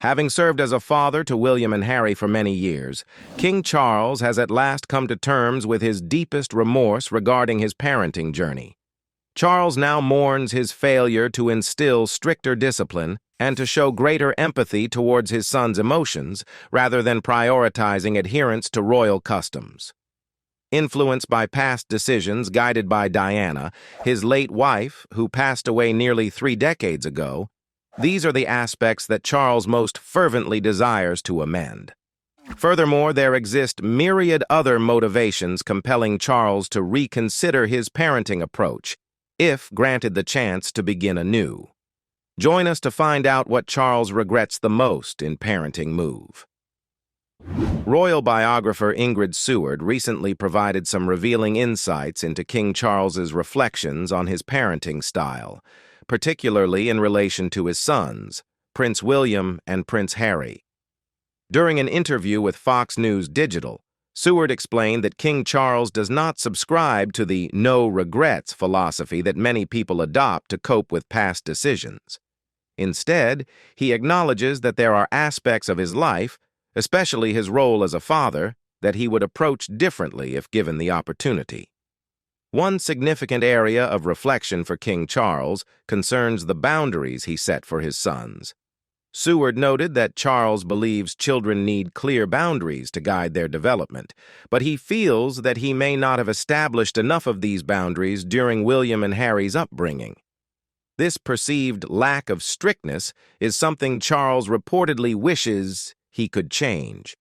Having served as a father to William and Harry for many years, King Charles has at last come to terms with his deepest remorse regarding his parenting journey. Charles now mourns his failure to instill stricter discipline and to show greater empathy towards his son's emotions rather than prioritizing adherence to royal customs. Influenced by past decisions guided by Diana, his late wife, who passed away nearly 3 decades ago, these are the aspects that Charles most fervently desires to amend. Furthermore, there exist myriad other motivations compelling Charles to reconsider his parenting approach, if granted the chance to begin anew. Join us to find out what Charles regrets the most in parenting move. Royal biographer Ingrid Seward recently provided some revealing insights into King Charles's reflections on his parenting style, particularly in relation to his sons, Prince William and Prince Harry. During an interview with Fox News Digital, Seward explained that King Charles does not subscribe to the no regrets philosophy that many people adopt to cope with past decisions. Instead, he acknowledges that there are aspects of his life, especially his role as a father, that he would approach differently if given the opportunity. One significant area of reflection for King Charles concerns the boundaries he set for his sons. Seward noted that Charles believes children need clear boundaries to guide their development, but he feels that he may not have established enough of these boundaries during William and Harry's upbringing. This perceived lack of strictness is something Charles reportedly wishes he could change.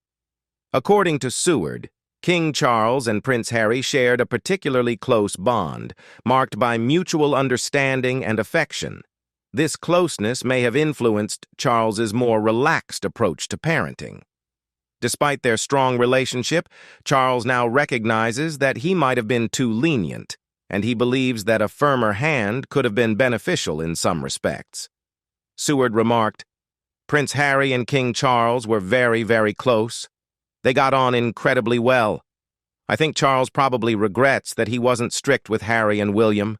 According to Seward, King Charles and Prince Harry shared a particularly close bond, marked by mutual understanding and affection. This closeness may have influenced Charles's more relaxed approach to parenting. Despite their strong relationship, Charles now recognizes that he might have been too lenient, and he believes that a firmer hand could have been beneficial in some respects. Seward remarked, "Prince Harry and King Charles were very, very close. They got on incredibly well. I think Charles probably regrets that he wasn't strict with Harry and William."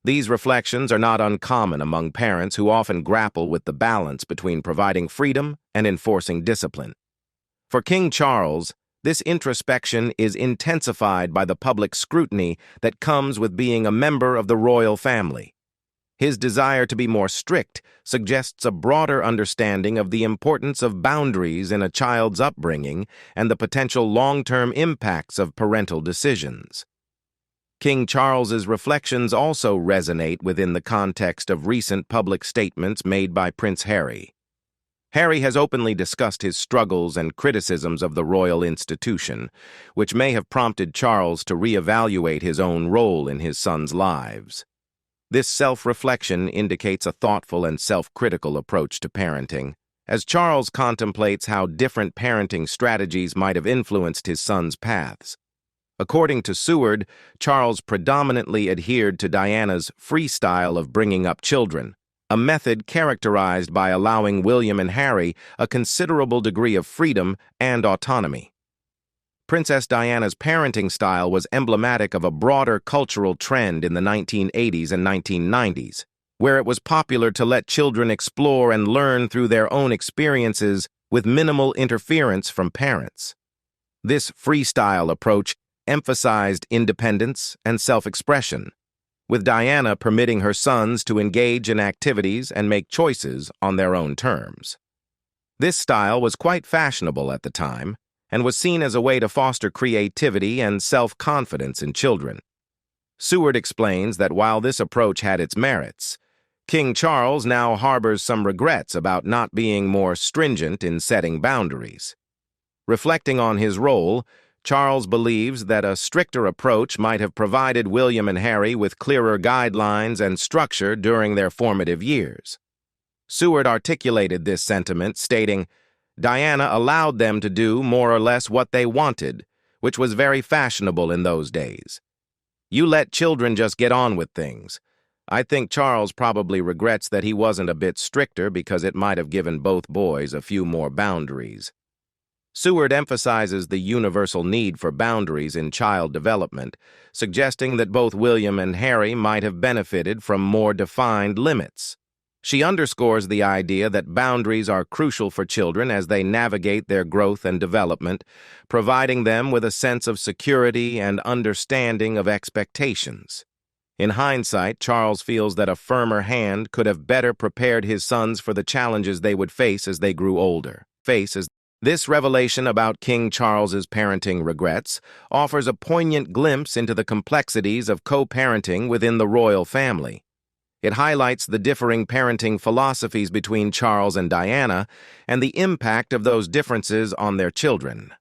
These reflections are not uncommon among parents who often grapple with the balance between providing freedom and enforcing discipline. For King Charles, this introspection is intensified by the public scrutiny that comes with being a member of the royal family. His desire to be more strict suggests a broader understanding of the importance of boundaries in a child's upbringing and the potential long-term impacts of parental decisions. King Charles's reflections also resonate within the context of recent public statements made by Prince Harry. Harry has openly discussed his struggles and criticisms of the royal institution, which may have prompted Charles to reevaluate his own role in his sons' lives. This self-reflection indicates a thoughtful and self-critical approach to parenting, as Charles contemplates how different parenting strategies might have influenced his sons' paths. According to Seward, Charles predominantly adhered to Diana's free style of bringing up children, a method characterized by allowing William and Harry a considerable degree of freedom and autonomy. Princess Diana's parenting style was emblematic of a broader cultural trend in the 1980s and 1990s, where it was popular to let children explore and learn through their own experiences with minimal interference from parents. This freestyle approach emphasized independence and self-expression, with Diana permitting her sons to engage in activities and make choices on their own terms. This style was quite fashionable at the time and was seen as a way to foster creativity and self-confidence in children. Seward explains that while this approach had its merits, King Charles now harbors some regrets about not being more stringent in setting boundaries. Reflecting on his role, Charles believes that a stricter approach might have provided William and Harry with clearer guidelines and structure during their formative years. Seward articulated this sentiment, stating, "Diana allowed them to do more or less what they wanted, which was very fashionable in those days. You let children just get on with things. I think Charles probably regrets that he wasn't a bit stricter because it might have given both boys a few more boundaries." Seward emphasizes the universal need for boundaries in child development, suggesting that both William and Harry might have benefited from more defined limits. She underscores the idea that boundaries are crucial for children as they navigate their growth and development, providing them with a sense of security and understanding of expectations. In hindsight, Charles feels that a firmer hand could have better prepared his sons for the challenges they would face as they grew older. This revelation about King Charles's parenting regrets offers a poignant glimpse into the complexities of co-parenting within the royal family. It highlights the differing parenting philosophies between Charles and Diana and the impact of those differences on their children.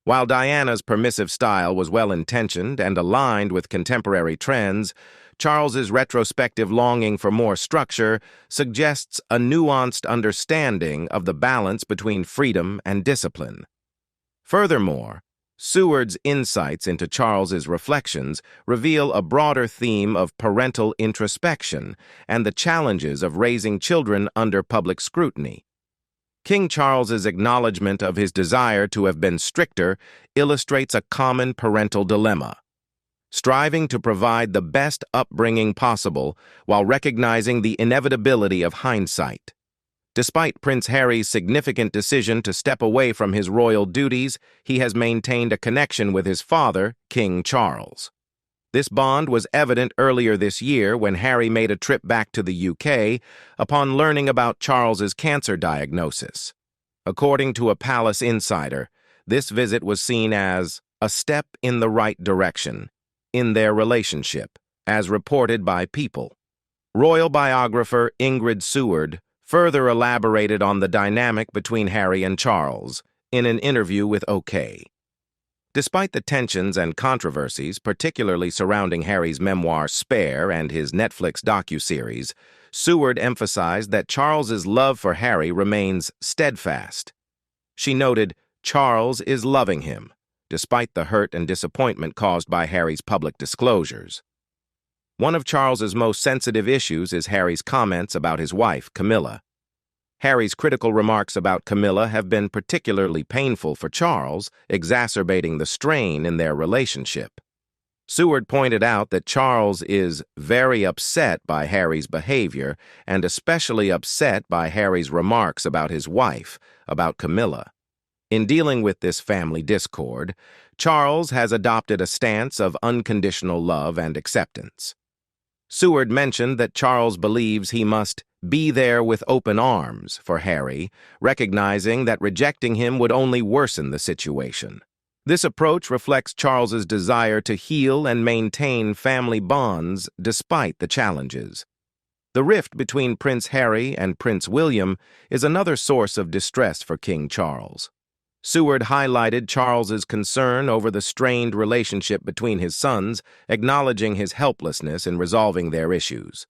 While Diana's permissive style was well-intentioned and aligned with contemporary trends, Charles's retrospective longing for more structure suggests a nuanced understanding of the balance between freedom and discipline. Furthermore, Seward's insights into Charles's reflections reveal a broader theme of parental introspection and the challenges of raising children under public scrutiny. King Charles's acknowledgement of his desire to have been stricter illustrates a common parental dilemma, striving to provide the best upbringing possible while recognizing the inevitability of hindsight. Despite Prince Harry's significant decision to step away from his royal duties, he has maintained a connection with his father, King Charles. This bond was evident earlier this year when Harry made a trip back to the UK upon learning about Charles's cancer diagnosis. According to a palace insider, this visit was seen as a step in the right direction in their relationship, as reported by People. Royal biographer Ingrid Seward further elaborated on the dynamic between Harry and Charles in an interview with OK. Despite the tensions and controversies, particularly surrounding Harry's memoir Spare and his Netflix docuseries, Seward emphasized that Charles's love for Harry remains steadfast. She noted, "Charles is loving him, despite the hurt and disappointment caused by Harry's public disclosures." One of Charles's most sensitive issues is Harry's comments about his wife, Camilla. Harry's critical remarks about Camilla have been particularly painful for Charles, exacerbating the strain in their relationship. Seward pointed out that Charles is very upset by Harry's behavior and especially upset by Harry's remarks about his wife, about Camilla. In dealing with this family discord, Charles has adopted a stance of unconditional love and acceptance. Seward mentioned that Charles believes he must be there with open arms for Harry, recognizing that rejecting him would only worsen the situation. This approach reflects Charles's desire to heal and maintain family bonds despite the challenges. The rift between Prince Harry and Prince William is another source of distress for King Charles. Seward highlighted Charles's concern over the strained relationship between his sons, acknowledging his helplessness in resolving their issues.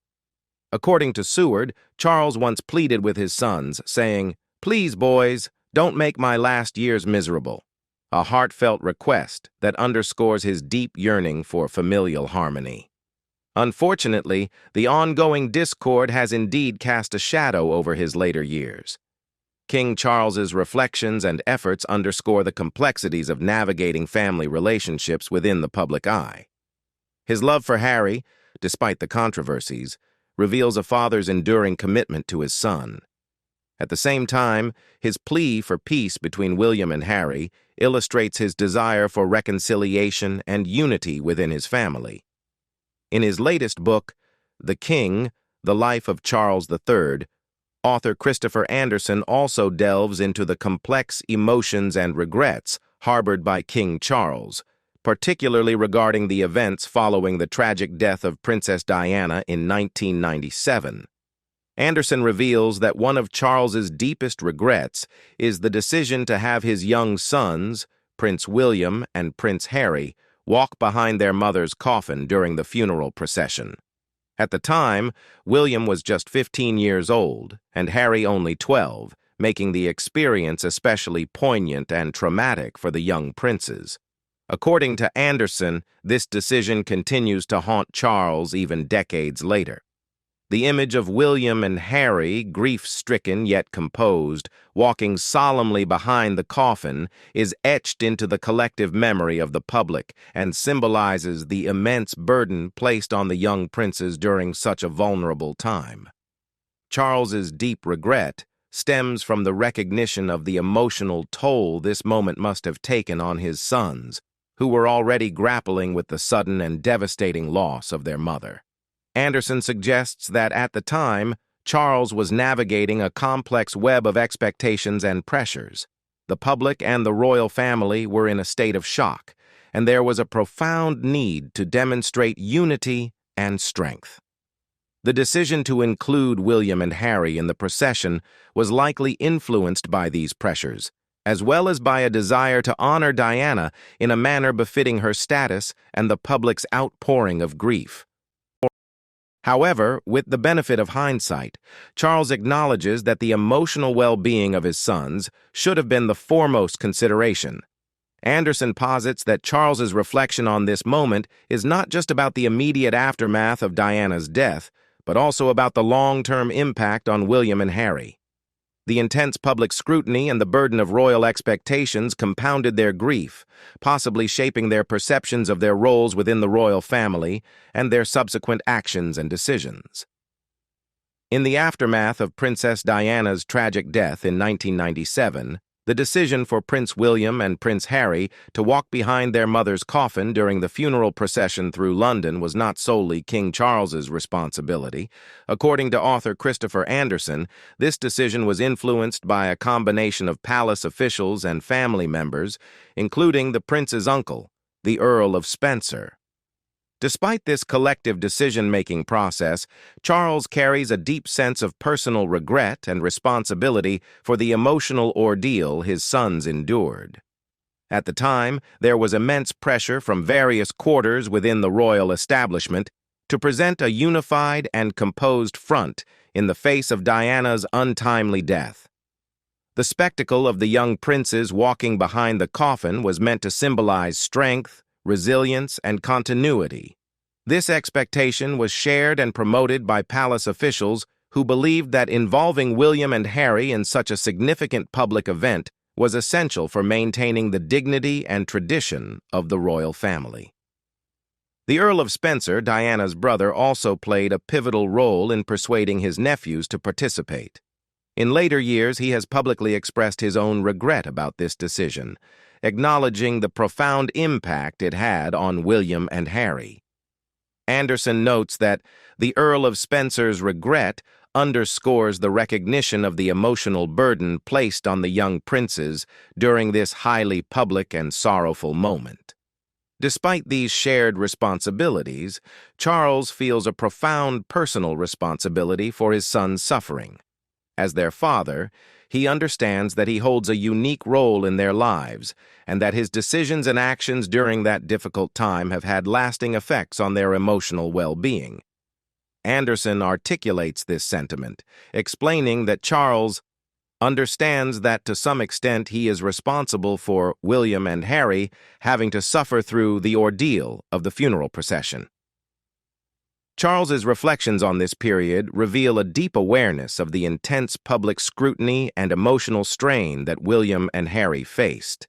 According to Seward, Charles once pleaded with his sons, saying, "Please, boys, don't make my last years miserable," a heartfelt request that underscores his deep yearning for familial harmony. Unfortunately, the ongoing discord has indeed cast a shadow over his later years. King Charles's reflections and efforts underscore the complexities of navigating family relationships within the public eye. His love for Harry, despite the controversies, reveals a father's enduring commitment to his son. At the same time, his plea for peace between William and Harry illustrates his desire for reconciliation and unity within his family. In his latest book, The King, The Life of Charles III, author Christopher Anderson also delves into the complex emotions and regrets harbored by King Charles, particularly regarding the events following the tragic death of Princess Diana in 1997. Anderson reveals that one of Charles's deepest regrets is the decision to have his young sons, Prince William and Prince Harry, walk behind their mother's coffin during the funeral procession. At the time, William was just 15 years old and Harry only 12, making the experience especially poignant and traumatic for the young princes. According to Anderson, this decision continues to haunt Charles even decades later. The image of William and Harry, grief-stricken yet composed, walking solemnly behind the coffin, is etched into the collective memory of the public and symbolizes the immense burden placed on the young princes during such a vulnerable time. Charles's deep regret stems from the recognition of the emotional toll this moment must have taken on his sons, who were already grappling with the sudden and devastating loss of their mother. Anderson suggests that at the time, Charles was navigating a complex web of expectations and pressures. The public and the royal family were in a state of shock, and there was a profound need to demonstrate unity and strength. The decision to include William and Harry in the procession was likely influenced by these pressures, as well as by a desire to honor Diana in a manner befitting her status and the public's outpouring of grief. However, with the benefit of hindsight, Charles acknowledges that the emotional well-being of his sons should have been the foremost consideration. Anderson posits that Charles's reflection on this moment is not just about the immediate aftermath of Diana's death, but also about the long-term impact on William and Harry. The intense public scrutiny and the burden of royal expectations compounded their grief, possibly shaping their perceptions of their roles within the royal family and their subsequent actions and decisions. In the aftermath of Princess Diana's tragic death in 1997, the decision for Prince William and Prince Harry to walk behind their mother's coffin during the funeral procession through London was not solely King Charles's responsibility. According to author Christopher Anderson, this decision was influenced by a combination of palace officials and family members, including the prince's uncle, the Earl of Spencer. Despite this collective decision-making process, Charles carries a deep sense of personal regret and responsibility for the emotional ordeal his sons endured. At the time, there was immense pressure from various quarters within the royal establishment to present a unified and composed front in the face of Diana's untimely death. The spectacle of the young princes walking behind the coffin was meant to symbolize strength, resilience, and continuity. This expectation was shared and promoted by palace officials who believed that involving William and Harry in such a significant public event was essential for maintaining the dignity and tradition of the royal family. The Earl of Spencer, Diana's brother, also played a pivotal role in persuading his nephews to participate. In later years, he has publicly expressed his own regret about this decision, acknowledging the profound impact it had on William and Harry. Anderson notes that the Earl of Spencer's regret underscores the recognition of the emotional burden placed on the young princes during this highly public and sorrowful moment. Despite these shared responsibilities, Charles feels a profound personal responsibility for his son's suffering. As their father, he understands that he holds a unique role in their lives and that his decisions and actions during that difficult time have had lasting effects on their emotional well-being. Anderson articulates this sentiment, explaining that Charles understands that to some extent he is responsible for William and Harry having to suffer through the ordeal of the funeral procession. Charles's reflections on this period reveal a deep awareness of the intense public scrutiny and emotional strain that William and Harry faced.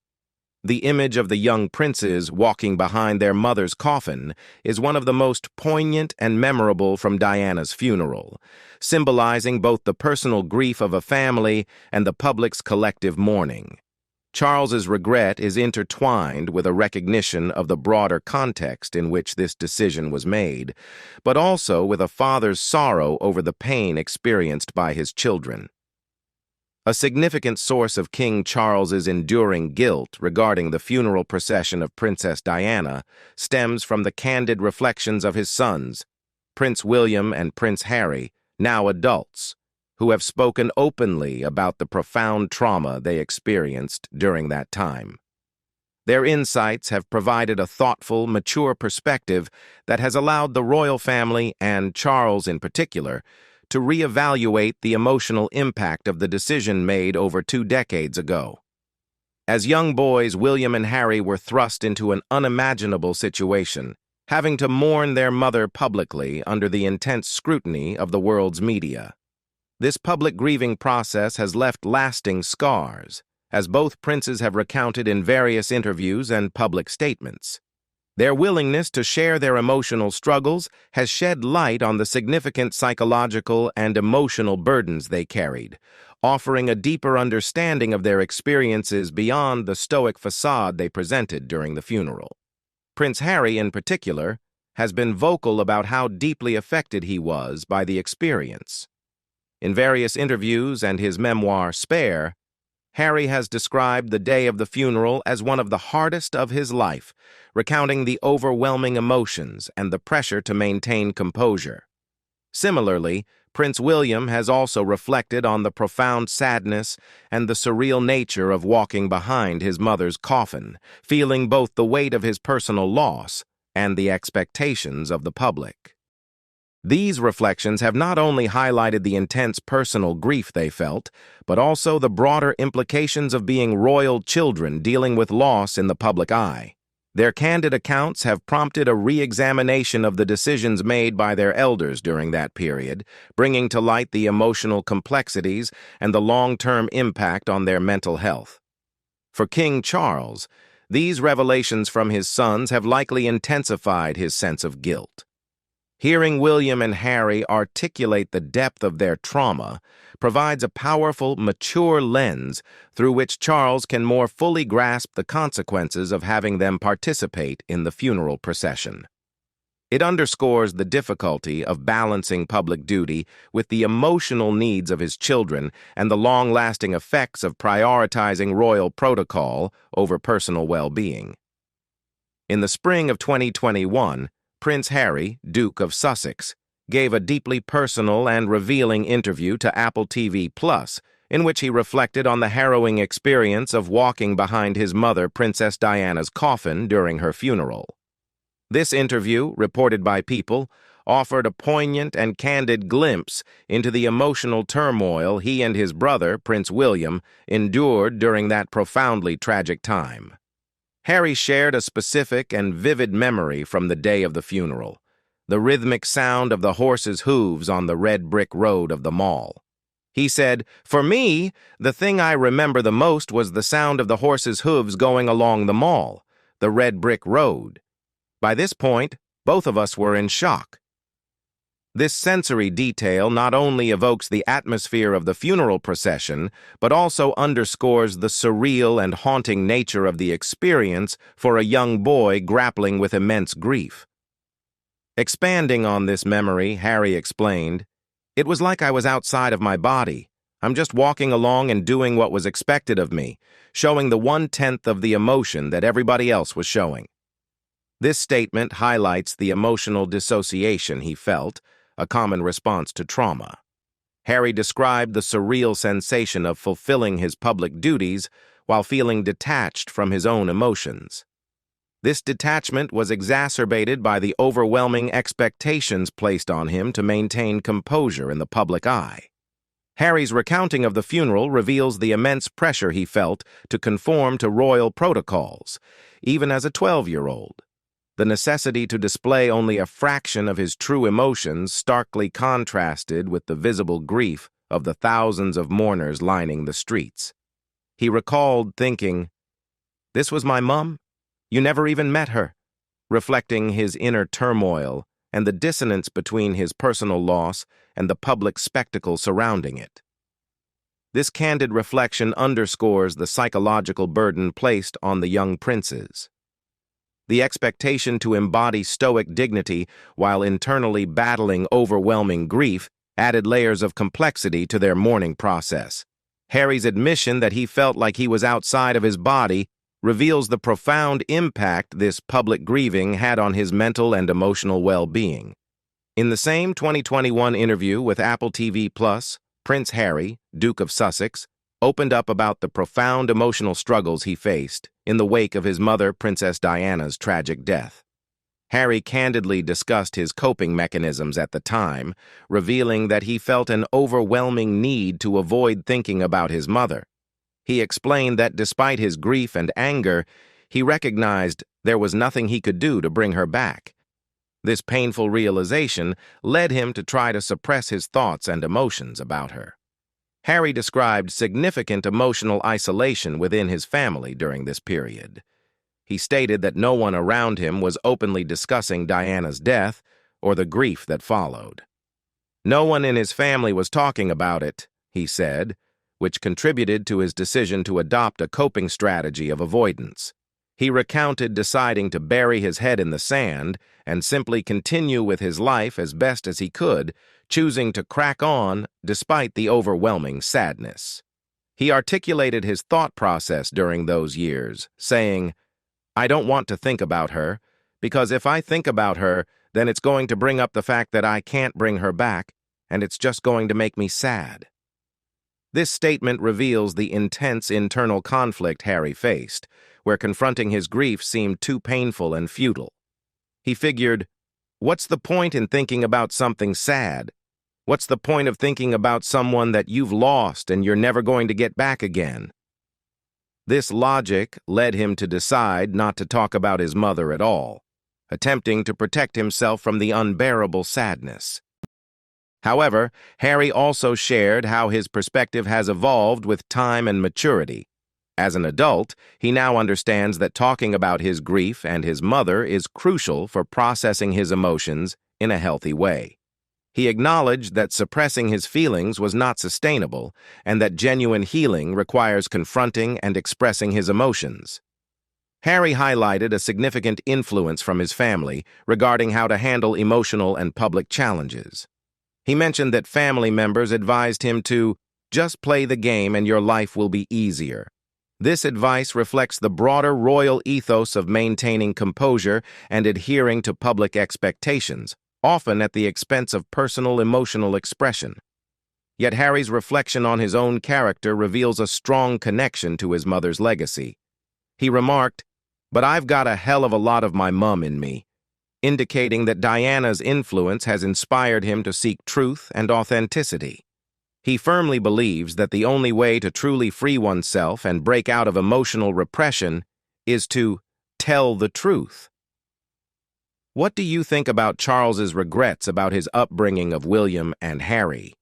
The image of the young princes walking behind their mother's coffin is one of the most poignant and memorable from Diana's funeral, symbolizing both the personal grief of a family and the public's collective mourning. Charles's regret is intertwined with a recognition of the broader context in which this decision was made, but also with a father's sorrow over the pain experienced by his children. A significant source of King Charles's enduring guilt regarding the funeral procession of Princess Diana stems from the candid reflections of his sons, Prince William and Prince Harry, now adults, who have spoken openly about the profound trauma they experienced during that time. Their insights have provided a thoughtful, mature perspective that has allowed the royal family, and Charles in particular, to reevaluate the emotional impact of the decision made over 2 decades ago. As young boys, William and Harry were thrust into an unimaginable situation, having to mourn their mother publicly under the intense scrutiny of the world's media. This public grieving process has left lasting scars, as both princes have recounted in various interviews and public statements. Their willingness to share their emotional struggles has shed light on the significant psychological and emotional burdens they carried, offering a deeper understanding of their experiences beyond the stoic facade they presented during the funeral. Prince Harry, in particular, has been vocal about how deeply affected he was by the experience. In various interviews and his memoir, Spare, Harry has described the day of the funeral as one of the hardest of his life, recounting the overwhelming emotions and the pressure to maintain composure. Similarly, Prince William has also reflected on the profound sadness and the surreal nature of walking behind his mother's coffin, feeling both the weight of his personal loss and the expectations of the public. These reflections have not only highlighted the intense personal grief they felt, but also the broader implications of being royal children dealing with loss in the public eye. Their candid accounts have prompted a re-examination of the decisions made by their elders during that period, bringing to light the emotional complexities and the long-term impact on their mental health. For King Charles, these revelations from his sons have likely intensified his sense of guilt. Hearing William and Harry articulate the depth of their trauma provides a powerful, mature lens through which Charles can more fully grasp the consequences of having them participate in the funeral procession. It underscores the difficulty of balancing public duty with the emotional needs of his children and the long-lasting effects of prioritizing royal protocol over personal well-being. In the spring of 2021, Prince Harry, Duke of Sussex, gave a deeply personal and revealing interview to Apple TV+, in which he reflected on the harrowing experience of walking behind his mother, Princess Diana's coffin during her funeral. This interview, reported by People, offered a poignant and candid glimpse into the emotional turmoil he and his brother, Prince William, endured during that profoundly tragic time. Harry shared a specific and vivid memory from the day of the funeral, the rhythmic sound of the horses' hooves on the red brick road of the mall. He said, "For me, the thing I remember the most was the sound of the horses' hooves going along the mall, the red brick road. By this point, both of us were in shock." This sensory detail not only evokes the atmosphere of the funeral procession, but also underscores the surreal and haunting nature of the experience for a young boy grappling with immense grief. Expanding on this memory, Harry explained, "It was like I was outside of my body. I'm just walking along and doing what was expected of me, showing the 1/10 of the emotion that everybody else was showing." This statement highlights the emotional dissociation he felt, a common response to trauma. Harry described the surreal sensation of fulfilling his public duties while feeling detached from his own emotions. This detachment was exacerbated by the overwhelming expectations placed on him to maintain composure in the public eye. Harry's recounting of the funeral reveals the immense pressure he felt to conform to royal protocols, even as a 12-year-old. The necessity to display only a fraction of his true emotions starkly contrasted with the visible grief of the thousands of mourners lining the streets. He recalled thinking, "This was my mum? You never even met her," reflecting his inner turmoil and the dissonance between his personal loss and the public spectacle surrounding it. This candid reflection underscores the psychological burden placed on the young princes. The expectation to embody stoic dignity while internally battling overwhelming grief added layers of complexity to their mourning process. Harry's admission that he felt like he was outside of his body reveals the profound impact this public grieving had on his mental and emotional well-being. In the same 2021 interview with Apple TV+, Prince Harry, Duke of Sussex, opened up about the profound emotional struggles he faced in the wake of his mother, Princess Diana's tragic death. Harry candidly discussed his coping mechanisms at the time, revealing that he felt an overwhelming need to avoid thinking about his mother. He explained that despite his grief and anger, he recognized there was nothing he could do to bring her back. This painful realization led him to try to suppress his thoughts and emotions about her. Harry described significant emotional isolation within his family during this period. He stated that no one around him was openly discussing Diana's death or the grief that followed. No one in his family was talking about it, he said, which contributed to his decision to adopt a coping strategy of avoidance. He recounted deciding to bury his head in the sand and simply continue with his life as best as he could, choosing to crack on despite the overwhelming sadness. He articulated his thought process during those years, saying, "I don't want to think about her, because if I think about her, then it's going to bring up the fact that I can't bring her back, and it's just going to make me sad." This statement reveals the intense internal conflict Harry faced, where confronting his grief seemed too painful and futile. He figured, what's the point in thinking about something sad? What's the point of thinking about someone that you've lost and you're never going to get back again? This logic led him to decide not to talk about his mother at all, attempting to protect himself from the unbearable sadness. However, Harry also shared how his perspective has evolved with time and maturity. As an adult, he now understands that talking about his grief and his mother is crucial for processing his emotions in a healthy way. He acknowledged that suppressing his feelings was not sustainable and that genuine healing requires confronting and expressing his emotions. Harry highlighted a significant influence from his family regarding how to handle emotional and public challenges. He mentioned that family members advised him to just play the game and your life will be easier. This advice reflects the broader royal ethos of maintaining composure and adhering to public expectations, often at the expense of personal emotional expression. Yet Harry's reflection on his own character reveals a strong connection to his mother's legacy. He remarked, "But I've got a hell of a lot of my mum in me," indicating that Diana's influence has inspired him to seek truth and authenticity. He firmly believes that the only way to truly free oneself and break out of emotional repression is to tell the truth. What do you think about Charles's regrets about his upbringing of William and Harry?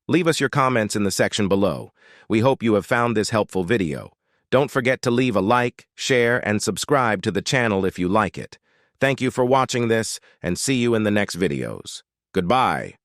Leave us your comments in the section below. We hope you have found this helpful video. Don't forget to leave a like, share, and subscribe to the channel if you like it. Thank you for watching this, and see you in the next videos. Goodbye.